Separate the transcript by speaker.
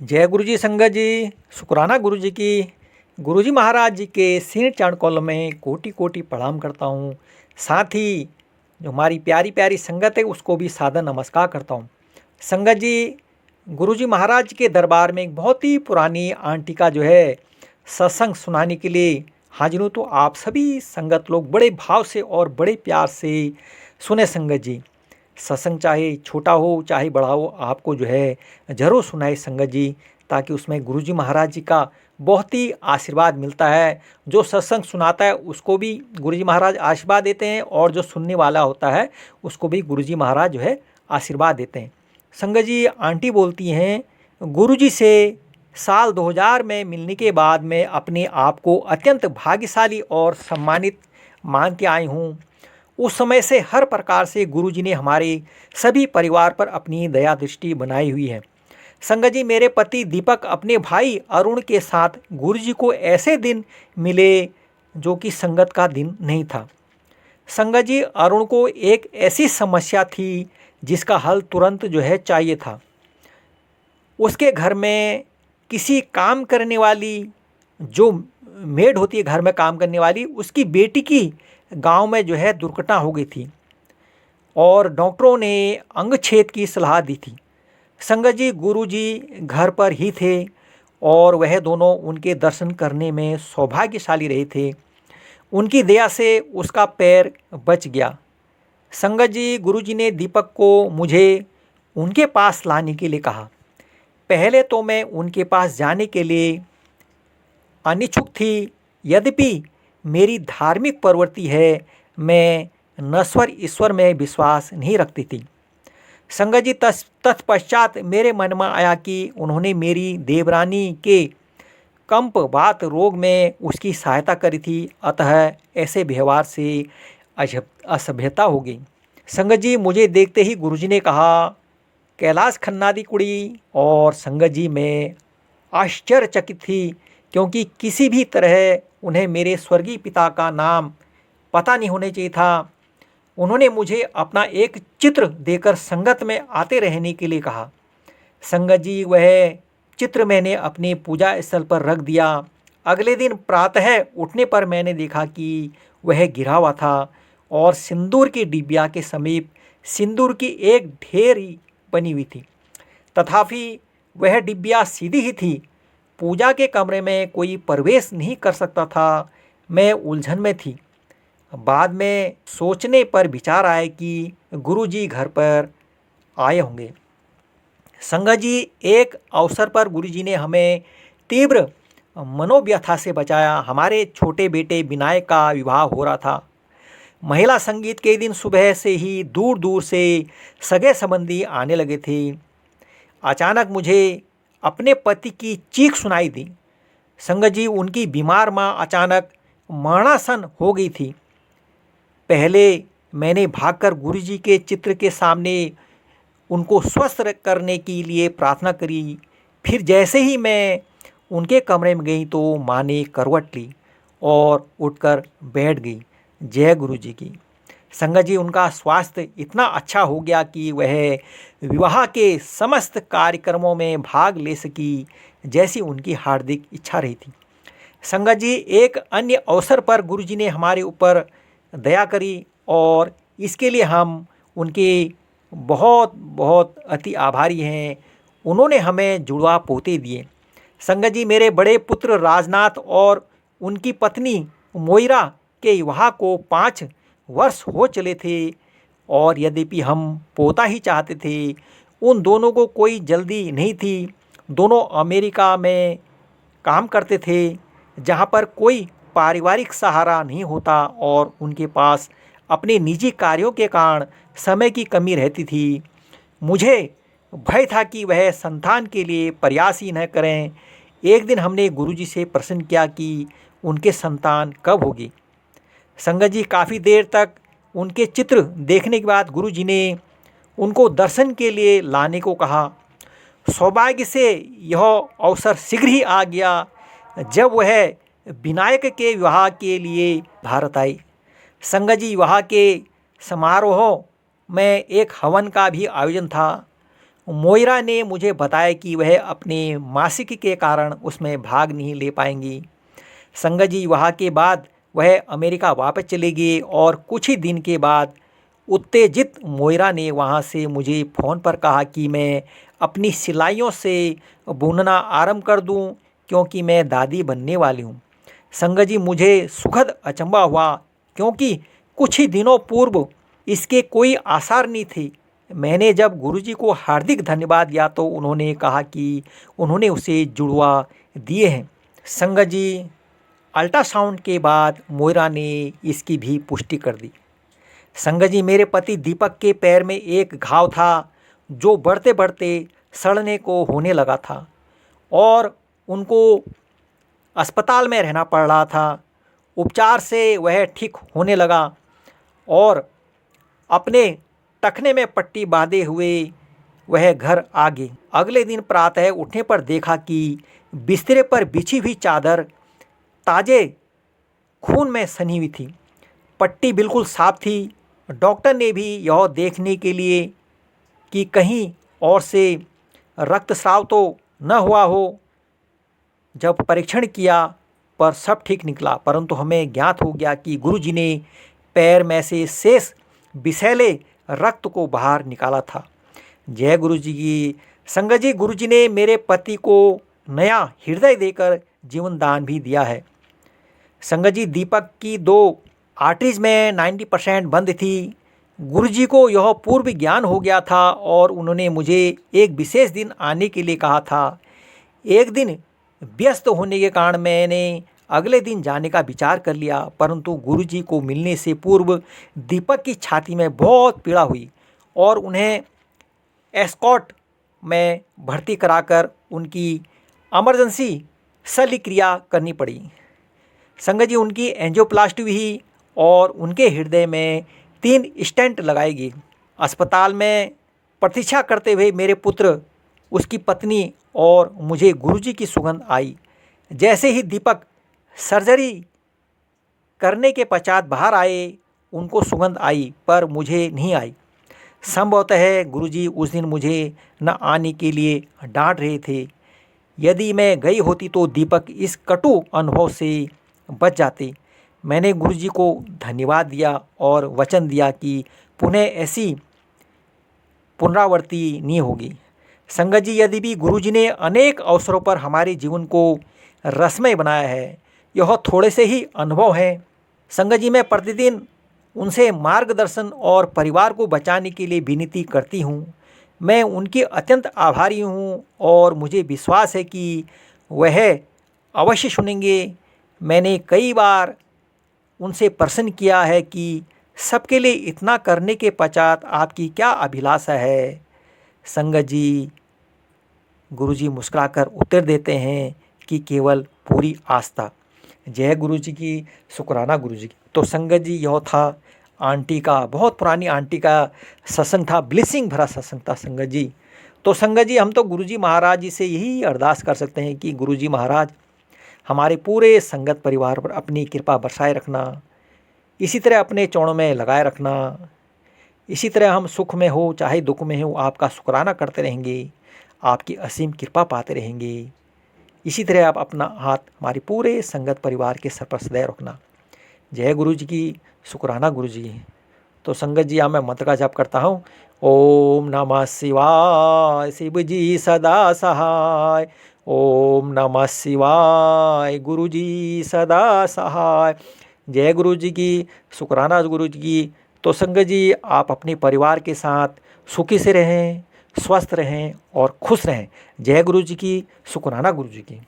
Speaker 1: जय गुरु जी संगत जी। शुक्राना गुरु जी की। गुरु जी महाराज जी के सीण चरण कॉलम में कोटि कोटि प्रणाम करता हूँ। साथ ही जो हमारी प्यारी प्यारी संगत है उसको भी सादर नमस्कार करता हूँ। संगत जी, गुरु जी महाराज के दरबार में एक बहुत ही पुरानी आंटी का जो है सत्संग सुनाने के लिए हाजिर हूँ। तो आप सभी संगत लोग बड़े भाव से और बड़े प्यार से सुने संगत जी। सत्संग चाहे छोटा हो चाहे बड़ा हो, आपको जो है ज़रूर सुनाए संगत जी, ताकि उसमें गुरु जी महाराज जी का बहुत ही आशीर्वाद मिलता है। जो सत्संग सुनाता है उसको भी गुरु जी महाराज आशीर्वाद देते हैं और जो सुनने वाला होता है उसको भी गुरु जी महाराज जो है आशीर्वाद देते हैं। संगत जी, आंटी बोलती हैं, गुरु जी से साल 2000 में मिलने के बाद मैं अपने आप को अत्यंत भाग्यशाली और सम्मानित मान के आई हूँ। उस समय से हर प्रकार से गुरुजी ने हमारे सभी परिवार पर अपनी दया दृष्टि बनाई हुई है। संगत जी, मेरे पति दीपक अपने भाई अरुण के साथ गुरुजी को ऐसे दिन मिले जो कि संगत का दिन नहीं था। संगत जी, अरुण को एक ऐसी समस्या थी जिसका हल तुरंत जो है चाहिए था। उसके घर में किसी काम करने वाली, जो मेड होती है घर में काम करने वाली, उसकी बेटी की गांव में जो है दुर्घटना हो गई थी और डॉक्टरों ने अंगछेद की सलाह दी थी। संगत जी, गुरुजी घर पर ही थे और वह दोनों उनके दर्शन करने में सौभाग्यशाली रहे थे। उनकी दया से उसका पैर बच गया। संगत जी, गुरुजी ने दीपक को मुझे उनके पास लाने के लिए कहा। पहले तो मैं उनके पास जाने के लिए अनिच्छुक थी, यद्यपि मेरी धार्मिक प्रवृत्ति है, मैं नश्वर ईश्वर में विश्वास नहीं रखती थी। संगत जी, तत्पश्चात मेरे मन में आया कि उन्होंने मेरी देवरानी के कंपवात रोग में उसकी सहायता करी थी, अतः ऐसे व्यवहार से असभ्यता हो गई। संगत जी, मुझे देखते ही गुरुजी ने कहा, कैलाश खन्ना दी कुड़ी। और संगत जी, मैं आश्चर्यचकित थी, क्योंकि किसी भी तरह उन्हें मेरे स्वर्गीय पिता का नाम पता नहीं होना चाहिए था। उन्होंने मुझे अपना एक चित्र देकर संगत में आते रहने के लिए कहा। संगत जी, वह चित्र मैंने अपने पूजा स्थल पर रख दिया। अगले दिन प्रातः उठने पर मैंने देखा कि वह गिरा हुआ था और सिंदूर की डिबिया के समीप सिंदूर की एक ढेरी बनी हुई थी। तथापि वह डिबिया सीधी ही थी। पूजा के कमरे में कोई प्रवेश नहीं कर सकता था। मैं उलझन में थी। बाद में सोचने पर विचार आया कि गुरुजी घर पर आए होंगे। संगत जी, एक अवसर पर गुरुजी ने हमें तीव्र मनोव्यथा से बचाया। हमारे छोटे बेटे विनायक का विवाह हो रहा था। महिला संगीत के दिन सुबह से ही दूर दूर से सगे संबंधी आने लगे थे। अचानक मुझे अपने पति की चीख सुनाई दी। संगत जी, उनकी बीमार माँ अचानक मरणासन हो गई थी। पहले मैंने भागकर गुरुजी के चित्र के सामने उनको स्वस्थ करने के लिए प्रार्थना करी। फिर जैसे ही मैं उनके कमरे में गई तो माँ ने करवट ली और उठकर बैठ गई। जय गुरु जी की। संगत जी, उनका स्वास्थ्य इतना अच्छा हो गया कि वह विवाह के समस्त कार्यक्रमों में भाग ले सकी, जैसी उनकी हार्दिक इच्छा रही थी। संगत जी, एक अन्य अवसर पर गुरुजी ने हमारे ऊपर दया करी और इसके लिए हम उनके बहुत बहुत अति आभारी हैं। उन्होंने हमें जुड़वा पोते दिए। संगत जी, मेरे बड़े पुत्र राजनाथ और उनकी पत्नी मोइरा के विवाह को 5 वर्ष हो चले थे और यद्यपि हम पोता ही चाहते थे, उन दोनों को कोई जल्दी नहीं थी। दोनों अमेरिका में काम करते थे, जहाँ पर कोई पारिवारिक सहारा नहीं होता और उनके पास अपने निजी कार्यों के कारण समय की कमी रहती थी। मुझे भय था कि वह संतान के लिए प्रयास ही न करें। एक दिन हमने गुरुजी से प्रश्न किया कि उनके संतान कब होगी। संगत जी, काफ़ी देर तक उनके चित्र देखने के बाद गुरुजी ने उनको दर्शन के लिए लाने को कहा। सौभाग्य से यह अवसर शीघ्र ही आ गया जब वह विनायक के विवाह के लिए भारत आई। संगत जी, विवाह के समारोह में एक हवन का भी आयोजन था। मोइरा ने मुझे बताया कि वह अपने मासिक के कारण उसमें भाग नहीं ले पाएंगी। संगत जी, वहाँ के बाद वह अमेरिका वापस चले गए और कुछ ही दिन के बाद उत्तेजित मोइरा ने वहाँ से मुझे फ़ोन पर कहा कि मैं अपनी सिलाइयों से बुनना आरंभ कर दूं, क्योंकि मैं दादी बनने वाली हूँ। संगत जी, मुझे सुखद अचंभा हुआ, क्योंकि कुछ ही दिनों पूर्व इसके कोई आसार नहीं थे। मैंने जब गुरुजी को हार्दिक धन्यवाद दिया तो उन्होंने कहा कि उन्होंने उसे जुड़वा दिए हैं। संगत जी, अल्ट्रासाउंड के बाद मोइरा ने इसकी भी पुष्टि कर दी। संगत जी, मेरे पति दीपक के पैर में एक घाव था जो बढ़ते बढ़ते सड़ने को होने लगा था और उनको अस्पताल में रहना पड़ रहा था। उपचार से वह ठीक होने लगा और अपने टखने में पट्टी बांधे हुए वह घर आ गए। अगले दिन प्रातः उठने पर देखा कि बिस्तरे पर बिछी हुई चादर ताज़े खून में सनी हुई थी। पट्टी बिल्कुल साफ थी। डॉक्टर ने भी यह देखने के लिए कि कहीं और से रक्तस्राव तो न हुआ हो, जब परीक्षण किया पर सब ठीक निकला, परंतु हमें ज्ञात हो गया कि गुरुजी ने पैर में से शेष विषैले रक्त को बाहर निकाला था। जय गुरुजी की। संगत जी, गुरुजी ने मेरे पति को नया हृदय देकर जीवन दान भी दिया है। संगत जी, दीपक की 2 आर्टरीज में 90% बंद थी। गुरुजी को यह पूर्व ज्ञान हो गया था और उन्होंने मुझे एक विशेष दिन आने के लिए कहा था। एक दिन व्यस्त होने के कारण मैंने अगले दिन जाने का विचार कर लिया, परंतु गुरुजी को मिलने से पूर्व दीपक की छाती में बहुत पीड़ा हुई और उन्हें एस्कॉट में भर्ती कराकर उनकी इमरजेंसी शल्यक्रिया करनी पड़ी। संगत जी, उनकी एंजियोप्लास्टी हुई और उनके हृदय में 3 स्टेंट लगाए गए। अस्पताल में प्रतीक्षा करते हुए मेरे पुत्र, उसकी पत्नी और मुझे गुरुजी की सुगंध आई। जैसे ही दीपक सर्जरी करने के पश्चात बाहर आए, उनको सुगंध आई पर मुझे नहीं आई। संभवतः गुरुजी उस दिन मुझे न आने के लिए डांट रहे थे। यदि मैं गई होती तो दीपक इस कटु अनुभव से बच जाते। मैंने गुरुजी को धन्यवाद दिया और वचन दिया कि पुनः ऐसी पुनरावृत्ति नहीं होगी। संगत जी, यदि भी गुरुजी ने अनेक अवसरों पर हमारे जीवन को रसमय बनाया है, यह थोड़े से ही अनुभव हैं। संगत जी, मैं प्रतिदिन उनसे मार्गदर्शन और परिवार को बचाने के लिए विनती करती हूँ। मैं उनकी अत्यंत आभारी हूँ और मुझे विश्वास है कि वह अवश्य सुनेंगे। मैंने कई बार उनसे प्रश्न किया है कि सबके लिए इतना करने के पश्चात आपकी क्या अभिलाषा है। संगत जी, गुरुजी मुस्कुराकर उत्तर देते हैं कि केवल पूरी आस्था। जय गुरुजी की, शुक्राना गुरुजी की। तो संगत जी, यह था आंटी का, बहुत पुरानी आंटी का सत्संग था, ब्लेसिंग भरा सत्संग था संगत जी। तो संगत जी, हम तो गुरुजी महाराज जी से यही अरदास कर सकते हैं कि गुरुजी महाराज हमारे पूरे संगत परिवार पर अपनी कृपा बरसाए रखना, इसी तरह अपने चरणों में लगाए रखना। इसी तरह हम सुख में हो चाहे दुख में हो, आपका शुक्राना करते रहेंगे, आपकी असीम कृपा पाते रहेंगे। इसी तरह आप अपना हाथ हमारे पूरे संगत परिवार के सर पर सदैव रखना। जय गुरु जी की, शुक्राना गुरु जी। तो संगत जी, मैं मंत्र का जाप करता हूँ। ओम नमः शिवाय, शिव जी सदा सहाय। ओम नमः शिवाय, गुरु जी सदा सहाय। जय गुरु जी की, शुक्राना गुरु जी की। तो संगत जी, आप अपने परिवार के साथ सुखी से रहें, स्वस्थ रहें और खुश रहें। जय गुरु जी की, शुक्राना गुरु जी की।